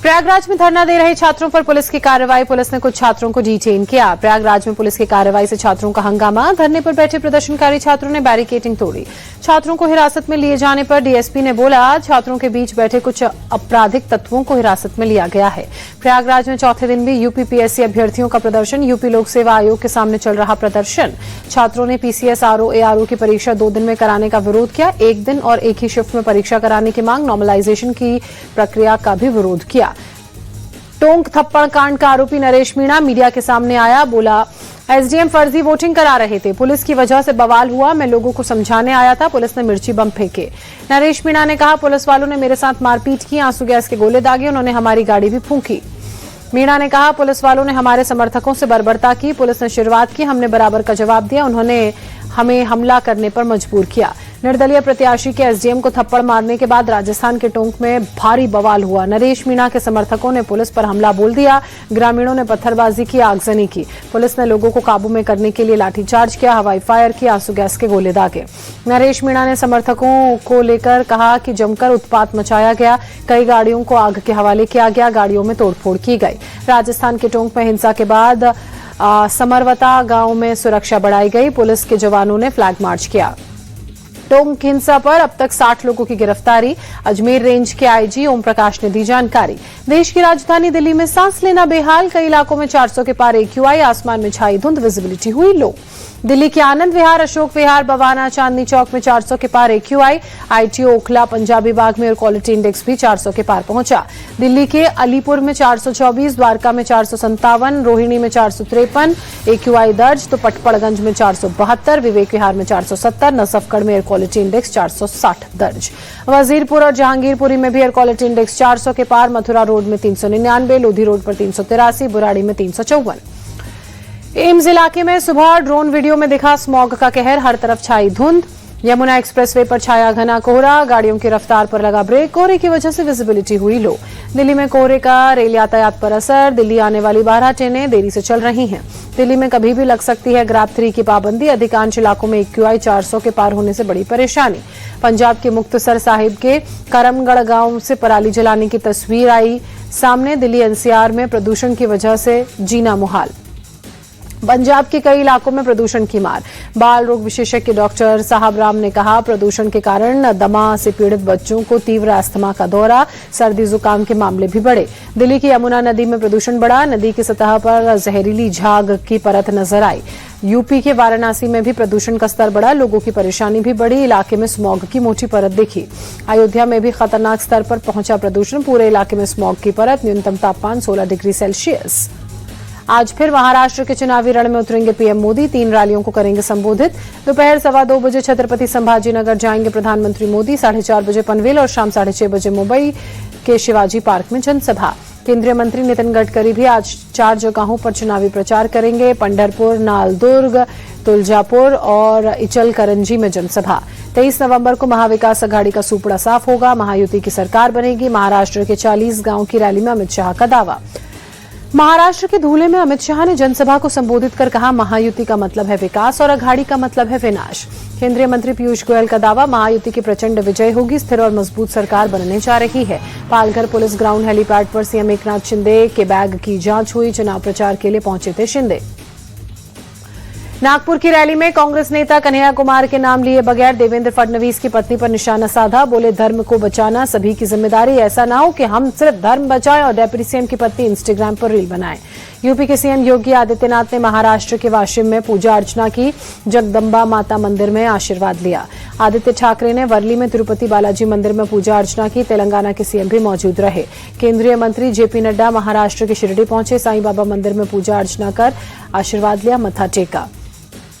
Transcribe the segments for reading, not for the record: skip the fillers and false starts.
प्रयागराज में धरना दे रहे छात्रों पर पुलिस की कार्रवाई। पुलिस ने कुछ छात्रों को डिटेन किया। प्रयागराज में पुलिस की कार्रवाई से छात्रों का हंगामा। धरने पर बैठे प्रदर्शनकारी छात्रों ने बैरिकेडिंग तोड़ी। छात्रों को हिरासत में लिए जाने पर डीएसपी ने बोला, छात्रों के बीच बैठे कुछ आपराधिक तत्वों को हिरासत में लिया गया है। प्रयागराज में चौथे दिन भी यूपी पीएससी अभ्यर्थियों का प्रदर्शन। यूपी लोक सेवा आयोग के सामने चल रहा प्रदर्शन। छात्रों ने पीसीएस आरओ एआरओ की परीक्षा 2 दिन में कराने का विरोध किया। 1 दिन और एक ही शिफ्ट में परीक्षा कराने की मांग। नॉर्मलाइजेशन की प्रक्रिया का भी विरोध किया। टोंक थप्पड़ कांड का आरोपी नरेश मीणा मीडिया के सामने आया। बोला, एसडीएम फर्जी वोटिंग करा रहे थे, पुलिस की वजह से बवाल हुआ, मैं लोगों को समझाने आया था, पुलिस ने मिर्ची बम फेंके। नरेश मीणा ने कहा, पुलिस वालों ने मेरे साथ मारपीट की, आंसू गैस के गोले दागे, उन्होंने हमारी गाड़ी भी फूंकी। मीणा ने कहा, पुलिस वालों ने हमारे समर्थकों से बर्बरता की, पुलिस ने शुरुआत की, हमने बराबर का जवाब दिया, उन्होंने हमें हमला करने पर मजबूर किया। निर्दलीय प्रत्याशी के एसडीएम को थप्पड़ मारने के बाद राजस्थान के टोंक में भारी बवाल हुआ। नरेश मीणा के समर्थकों ने पुलिस पर हमला बोल दिया। ग्रामीणों ने पत्थरबाजी की, आगजनी की। पुलिस ने लोगों को काबू में करने के लिए लाठीचार्ज किया, हवाई फायर किया, आंसू गैस के गोले दागे। नरेश मीणा ने समर्थकों को लेकर कहा कि जमकर उत्पात मचाया गया। कई गाड़ियों को आग के हवाले किया गया, गाड़ियों में तोड़फोड़ की गई। राजस्थान के टोंक में हिंसा के बाद समरवता गांव में सुरक्षा बढ़ाई गई। पुलिस के जवानों ने फ्लैग मार्च किया। टोंक हिंसा पर अब तक 60 लोगों की गिरफ्तारी। अजमेर रेंज के आईजी ओम प्रकाश ने दी जानकारी। देश की राजधानी दिल्ली में सांस लेना बेहाल। कई इलाकों में 400 के पार एक्यूआई। आसमान में छाई धुंध, विजिबिलिटी हुई लो। दिल्ली के आनंद विहार, अशोक विहार, बवाना, चांदनी चौक में 400 के पार एक्यूआई। आईटीओ, ओखला, पंजाबी बाग में एयर क्वालिटी इंडेक्स भी 400 के पार पहुंचा। दिल्ली के अलीपुर में 424, द्वारका में 457, रोहिणी में 453 एक्यूआई दर्ज, तो पटपड़गंज में 472, विवेक विहार में 470, नसफगढ़ में एयर क्वालिटी इंडेक्स 460 दर्ज। वजीरपुर और जहांगीरपुरी में भी एयर क्वालिटी इंडेक्स 400 के पार। मथुरा रोड में 399, लोधी रोड पर 383, बुराड़ी में 354। एम्स इलाके में सुबह ड्रोन वीडियो में दिखा स्मॉग का कहर, हर तरफ छाई धुंध। यमुना एक्सप्रेसवे पर छाया घना कोहरा, गाड़ियों की रफ्तार पर लगा ब्रेक। कोहरे की वजह से विजिबिलिटी हुई लो। दिल्ली में कोहरे का रेल यातायात पर असर। दिल्ली आने वाली 12 ट्रेनें देरी से चल रही हैं। दिल्ली में कभी भी लग सकती है ग्रैब 3 की पाबंदी। अधिकांश इलाकों में एक्यूआई 400 के पार होने से बड़ी परेशानी। पंजाब के मुक्तसर साहिब के करमगढ़ गांव से पराली जलाने की तस्वीर आई सामने। दिल्ली एनसीआर में प्रदूषण की वजह से जीना मुहाल। पंजाब के कई इलाकों में प्रदूषण की मार। बाल रोग विशेषज्ञ डॉक्टर साहब राम ने कहा, प्रदूषण के कारण दमा से पीड़ित बच्चों को तीव्र अस्थमा का दौरा, सर्दी जुकाम के मामले भी बढ़े। दिल्ली की यमुना नदी में प्रदूषण बढ़ा। नदी की सतह पर जहरीली झाग की परत नजर आई। यूपी के वाराणसी में भी प्रदूषण का स्तर बढ़ा, लोगों की परेशानी भी बढ़ी। इलाके में स्मॉग की मोटी परत दिखी। अयोध्या में भी खतरनाक स्तर पर पहुंचा प्रदूषण। पूरे इलाके में स्मॉग की परत। न्यूनतम तापमान 16 डिग्री सेल्सियस। आज फिर महाराष्ट्र के चुनावी रण में उतरेंगे पीएम मोदी। 3 रैलियों को करेंगे संबोधित। दोपहर 2:15 बजे छत्रपति संभाजीनगर जाएंगे प्रधानमंत्री मोदी। 4:30 बजे पनवेल और शाम 6:30 बजे मुंबई के शिवाजी पार्क में जनसभा। केंद्रीय मंत्री नितिन गडकरी भी आज 4 जगहों पर चुनावी प्रचार करेंगे। पंढरपुर, नालदुर्ग, तुलजापुर और इचलकरंजी में जनसभा। 23 नवंबर को महाविकास अघाड़ी का सूपड़ा साफ होगा। महायुति की सरकार बनेगी। महाराष्ट्र के 40 गांव की रैली में अमित शाह का दावा। महाराष्ट्र के धूले में अमित शाह ने जनसभा को संबोधित कर कहा, महायुति का मतलब है विकास और अघाड़ी का मतलब है विनाश। केंद्रीय मंत्री पीयूष गोयल का दावा, महायुति की प्रचंड विजय होगी, स्थिर और मजबूत सरकार बनने जा रही है। पालघर पुलिस ग्राउंड हेलीपैड पर सीएम एकनाथ शिंदे के बैग की जांच हुई। चुनाव प्रचार के लिए पहुंचे थे शिंदे। नागपुर की रैली में कांग्रेस नेता कन्हैया कुमार के नाम लिए बगैर देवेंद्र फडणवीस की पत्नी पर निशाना साधा। बोले, धर्म को बचाना सभी की जिम्मेदारी, ऐसा ना हो कि हम सिर्फ धर्म बचाएं और डेप्यूटी सीएम की पत्नी इंस्टाग्राम पर रील बनाएं। यूपी के सीएम योगी आदित्यनाथ ने महाराष्ट्र के वाशिम में पूजा अर्चना की। जगदम्बा माता मंदिर में आशीर्वाद लिया। आदित्य ठाकरे ने वर्ली में तिरुपति बालाजी मंदिर में पूजा अर्चना की। तेलंगाना के सीएम भी मौजूद रहे। केंद्रीय मंत्री जेपी नड्डा महाराष्ट्र के शिरडी पहुंचे। साईं बाबा मंदिर में पूजा अर्चना कर आशीर्वाद लिया, मत्था टेका।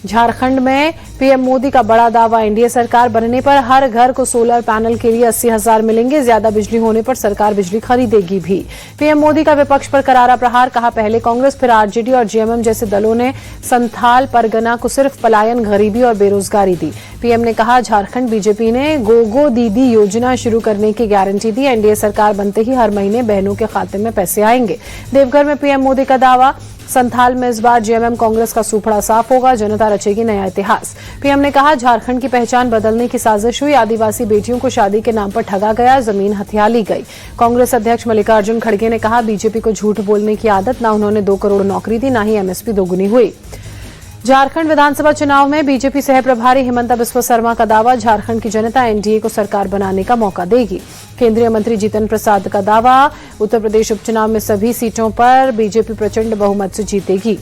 झारखंड में पीएम मोदी का बड़ा दावा, एनडीए सरकार बनने पर हर घर को सोलर पैनल के लिए 80,000 मिलेंगे। ज्यादा बिजली होने पर सरकार बिजली खरीदेगी भी। पीएम मोदी का विपक्ष पर करारा प्रहार। कहा, पहले कांग्रेस फिर आरजेडी और जेएमएम जैसे दलों ने संथाल परगना को सिर्फ पलायन, गरीबी और बेरोजगारी दी। पीएम ने कहा, झारखंड बीजेपी ने गोगो दीदी योजना शुरू करने की गारंटी दी। एनडीए सरकार बनते ही हर महीने बहनों के खाते में पैसे आएंगे। देवघर में पीएम मोदी का दावा, संथाल में इस बार जेएमएम कांग्रेस का सूपड़ा साफ होगा। जनता रचेगी नया इतिहास। पीएम ने कहा, झारखंड की पहचान बदलने की साजिश हुई, आदिवासी बेटियों को शादी के नाम पर ठगा गया, जमीन हथिया ली गई। कांग्रेस अध्यक्ष मल्लिकार्जुन खड़गे ने कहा, बीजेपी को झूठ बोलने की आदत, ना उन्होंने 2 करोड़ नौकरी दी, ना ही एमएसपी दोगुनी हुई। झारखंड विधानसभा चुनाव में बीजेपी सह प्रभारी हिमंता बिस्वा शर्मा का दावा, झारखंड की जनता एनडीए को सरकार बनाने का मौका देगी। केंद्रीय मंत्री जितिन प्रसाद का दावा, उत्तर प्रदेश उपचुनाव में सभी सीटों पर बीजेपी प्रचंड बहुमत से जीतेगी।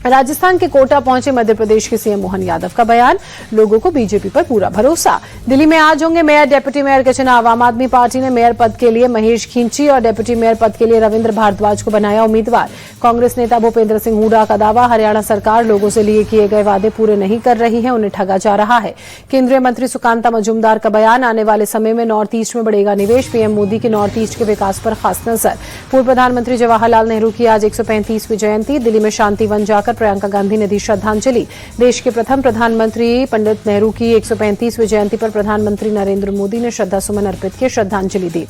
राजस्थान के कोटा पहुंचे मध्य प्रदेश के सीएम मोहन यादव का बयान, लोगों को बीजेपी पर पूरा भरोसा। दिल्ली में आज होंगे मेयर डेप्यूटी मेयर के चुनाव, आम आदमी पार्टी ने मेयर पद के लिए महेश खींची और डेप्यूटी मेयर पद के लिए रविंद्र भारद्वाज को बनाया उम्मीदवार। कांग्रेस नेता भूपेंद्र सिंह हुड्डा का दावा, हरियाणा सरकार लोगों से लिए किए गए वादे पूरे नहीं कर रही है, उन्हें ठगा जा रहा है। केंद्रीय मंत्री सुकांता मजूमदार का बयान, आने वाले समय में नॉर्थ ईस्ट में बढ़ेगा निवेश, पीएम मोदी की नॉर्थ ईस्ट के विकास पर खास नजर। पूर्व प्रधानमंत्री जवाहरलाल नेहरू की आज 135वीं जयंती, दिल्ली में शांति वन जाकर प्रियंका गांधी ने दी श्रद्धांजलि। देश के प्रथम प्रधानमंत्री पंडित नेहरू की 135वीं जयंती पर प्रधानमंत्री नरेंद्र मोदी ने श्रद्धासुमन अर्पित किए, श्रद्धांजलि दी।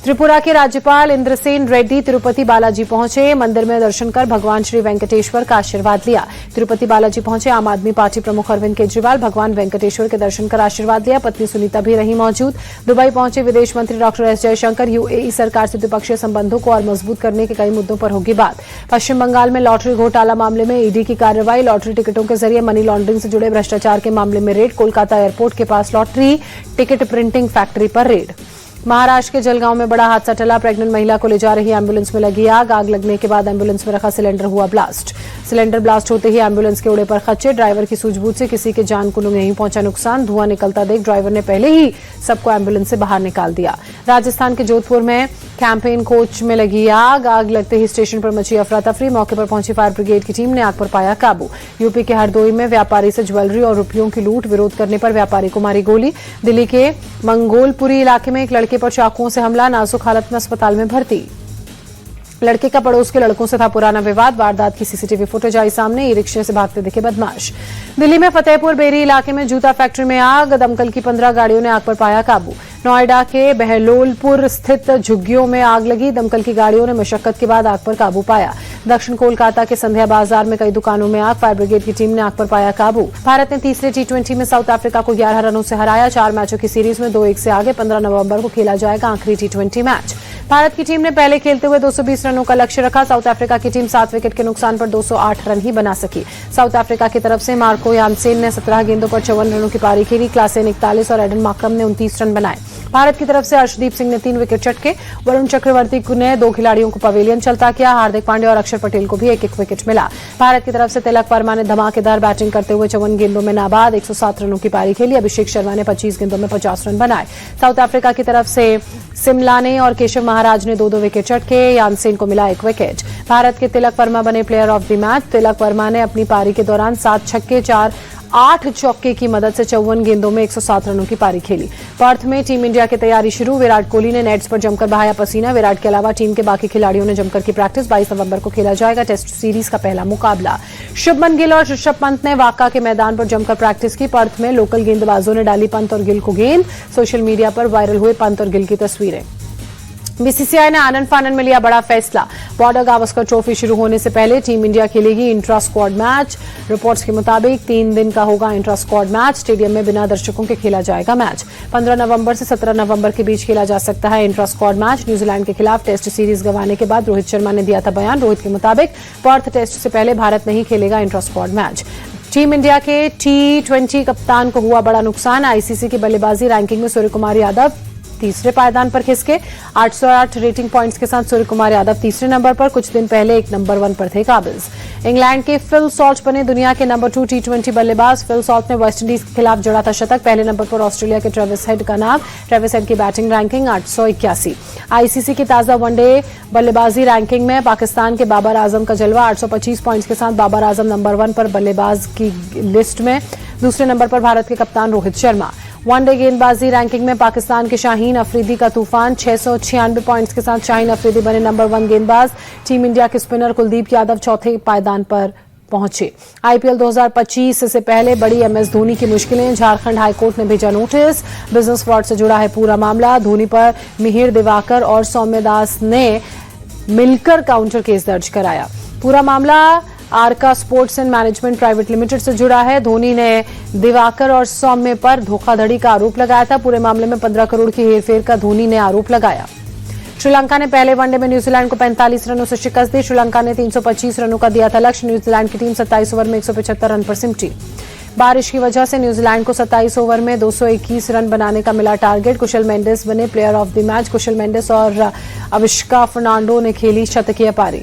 त्रिपुरा के राज्यपाल इंद्रसेन रेड्डी तिरुपति बालाजी पहुंचे, मंदिर में दर्शन कर भगवान श्री वेंकटेश्वर का आशीर्वाद लिया। तिरुपति बालाजी पहुंचे आम आदमी पार्टी प्रमुख अरविंद केजरीवाल, भगवान वेंकटेश्वर के दर्शन कर आशीर्वाद लिया। पत्नी सुनीता भी रही मौजूद। दुबई पहुंचे विदेश मंत्री डॉक्टर एस जयशंकर, यूएई सरकार से द्विपक्षीय संबंधों को और मजबूत करने के कई मुद्दों पर होगी बात। पश्चिम बंगाल में लॉटरी घोटाला मामले में ईडी की कार्रवाई, लॉटरी टिकटों के जरिए मनी लॉन्ड्रिंग से जुड़े भ्रष्टाचार के मामले में रेड, कोलकाता एयरपोर्ट के पास लॉटरी टिकट प्रिंटिंग फैक्ट्री पर रेड। महाराष्ट्र के जलगांव में बड़ा हादसा टला, प्रेग्नेंट महिला को ले जा रही एम्बुलेंस में लगी आग, आग लगने के बाद एम्बुलेंस में रखा सिलेंडर हुआ ब्लास्ट। सिलेंडर ब्लास्ट होते ही एम्बुलेंस के उड़े पर खच्चे, ड्राइवर की सूझबूझ से किसी के जान को नहीं पहुंचा नुकसान। धुआं निकलता देख ड्राइवर ने पहले ही सबको एम्बुलेंस से बाहर निकाल दिया। राजस्थान के जोधपुर में कैंपेन कोच में लगी आग, आग लगते ही स्टेशन पर मची अफरा तफरी, मौके पर पहुंची फायर ब्रिगेड की टीम ने आग पर पाया काबू। यूपी के हरदोई में व्यापारी से ज्वेलरी और रुपयों की लूट, विरोध करने पर व्यापारी को मारी गोली। दिल्ली के मंगोलपुरी इलाके में एक लड़के पर चाकुओं से हमला, नाजुक हालत में अस्पताल में भर्ती। लड़के का पड़ोस के लड़कों से था पुराना विवाद, वारदात की सीसीटीवी फुटेज आई सामने, ई रिक्शे से भागते दिखे बदमाश। दिल्ली में फतेहपुर बेरी इलाके में जूता फैक्ट्री में आग, दमकल की 15 गाड़ियों ने आग पर पाया काबू। नोएडा के बहलोलपुर स्थित झुग्गियों में आग लगी, दमकल की गाड़ियों ने मशक्कत के बाद आग पर काबू पाया। दक्षिण कोलकाता के संध्या बाजार में कई दुकानों में आग, फायर ब्रिगेड की टीम ने आग पर पाया काबू। भारत ने तीसरे टी20 में साउथ अफ्रीका को 11 रनों से हराया, 4 मैचों की सीरीज में 2-1 से आगे। 15 नवंबर को खेला जाएगा आखिरी टी20 मैच। भारत की टीम ने पहले खेलते हुए 220 रनों का लक्ष्य रखा, साउथ अफ्रीका की टीम 7 विकेट के नुकसान पर 208 रन ही बना सकी। साउथ अफ्रीका की तरफ से मार्को यानसेन ने 17 गेंदों पर 54 रनों की पारी खेली, क्लासेन 41 और एडन माकरम ने 29 रन बनाए। भारत की तरफ से अर्शदीप सिंह ने 3 विकेट चटके, वरुण चक्रवर्ती ने 2 खिलाड़ियों को पवेलियन चलता किया, हार्दिक पांड्या और अक्षर पटेल को भी एक विकेट मिला। भारत की तरफ से तिलक वर्मा ने धमाकेदार बैटिंग करते हुए 54 गेंदों में नाबाद 107 रनों की पारी खेली, अभिषेक शर्मा ने 25 गेंदों में 50 रन बनाए। साउथ अफ्रीका की तरफ से सिमलाने और केशव महाराज ने 2-2 विकेट चटके, यानसेन को मिला 1 विकेट। भारत के तिलक वर्मा बने player of the match. Tilak Varma ने अपनी पारी के दौरान 7 छक्के 8 चौके की मदद से 54 गेंदों में 107 रनों की पारी खेली। पर्थ में टीम इंडिया की तैयारी शुरू, विराट कोहली ने नेट्स पर जमकर बहाया पसीना, विराट के अलावा टीम के बाकी खिलाड़ियों ने जमकर की प्रैक्टिस। 22 नवंबर को खेला जाएगा टेस्ट सीरीज का पहला मुकाबला। शुभमन गिल और ऋषभ पंत ने वाका के मैदान पर जमकर प्रैक्टिस की। पर्थ में लोकल गेंदबाजों ने डाली पंत और गिल को गेंद, सोशल मीडिया पर वायरल हुए पंत और गिल की तस्वीरें। बीसीसीआई ने आनंद फानन में लिया बड़ा फैसला, बॉर्डर गावस्कर ट्रॉफी शुरू होने से पहले टीम इंडिया खेलेगी इंट्रा स्क्वाड मैच। रिपोर्ट्स के मुताबिक 3 दिन का होगा इंट्रा स्क्वाड मैच, स्टेडियम में बिना दर्शकों के खेला जाएगा मैच। 15 नवंबर से 17 नवंबर के बीच खेला जा सकता है इंट्रा स्क्वाड मैच। न्यूजीलैंड के खिलाफ टेस्ट सीरीज गंवाने के बाद रोहित शर्मा ने दिया था बयान, रोहित के मुताबिक पर्थ टेस्ट से पहले भारत नहीं खेलेगा intra squad match. Team India के T20 कप्तान को हुआ बड़ा नुकसान, आईसीसी की बल्लेबाजी रैंकिंग में सूर्य कुमार यादव तीसरे पायदान पर खिसके। 808 रेटिंग पॉइंट्स के साथ सूर्य कुमार यादव तीसरे नंबर पर, कुछ दिन पहले एक नंबर 1 पर थे काबिज। इंग्लैंड के फिल सॉल्ट बने दुनिया के नंबर 2 T20 बल्लेबाज। फिल सॉल्ट ने वेस्टइंडीज के खिलाफ जड़ा था शतक। पहले नंबर पर ऑस्ट्रेलिया के ट्रेविस हेड का नाम। ट्रेविस हेड की बैटिंग रैंकिंग 881। आईसीसी की ताजा वनडे बल्लेबाजी रैंकिंग में पाकिस्तान के बाबर आजम का जलवा। 825 पॉइंट्स के साथ बाबर आजम नंबर 1 पर बल्लेबाज की लिस्ट में। दूसरे नंबर पर भारत के कप्तान रोहित शर्मा। वनडे गेंदबाजी रैंकिंग में पाकिस्तान के शाहीन अफरीदी का तूफान। 696 पॉइंट्स के साथ शाहीन अफरीदी बने नंबर 1 गेंदबाज। टीम इंडिया के स्पिनर कुलदीप यादव चौथे पायदान पर पहुंचे। आईपीएल 2025 से पहले बड़ी एमएस धोनी की मुश्किलें, झारखंड हाईकोर्ट ने भेजा नोटिस। बिजनेस फ्रॉड से जुड़ा है पूरा मामला। धोनी पर मिहिर दिवाकर और सौम्य दास ने मिलकर काउंटर केस दर्ज कराया। पूरा मामला Arka sports and management private limited से जुड़ा है। धोनी ने दिवाकर और सौम्य पर धोखाधड़ी का आरोप लगाया था। पूरे मामले में 15 करोड़ की हेरफेर का धोनी ने आरोप लगाया। श्रीलंका ने पहले वनडे में न्यूजीलैंड को 45 रनों से शिकस्त दी। श्रीलंका ने 325 रनों का दिया था लक्ष्य। न्यूजीलैंड की टीम 27 ओवर में 175 रन पर सिमटी। बारिश की वजह से न्यूजीलैंड को 27 ओवर में 221 रन बनाने का मिला टारगेट। कुशल मेंडिस बने प्लेयर ऑफ द मैच। कुशल मेंडिस और अविष्का फर्नांडो ने खेली शतकीय पारी।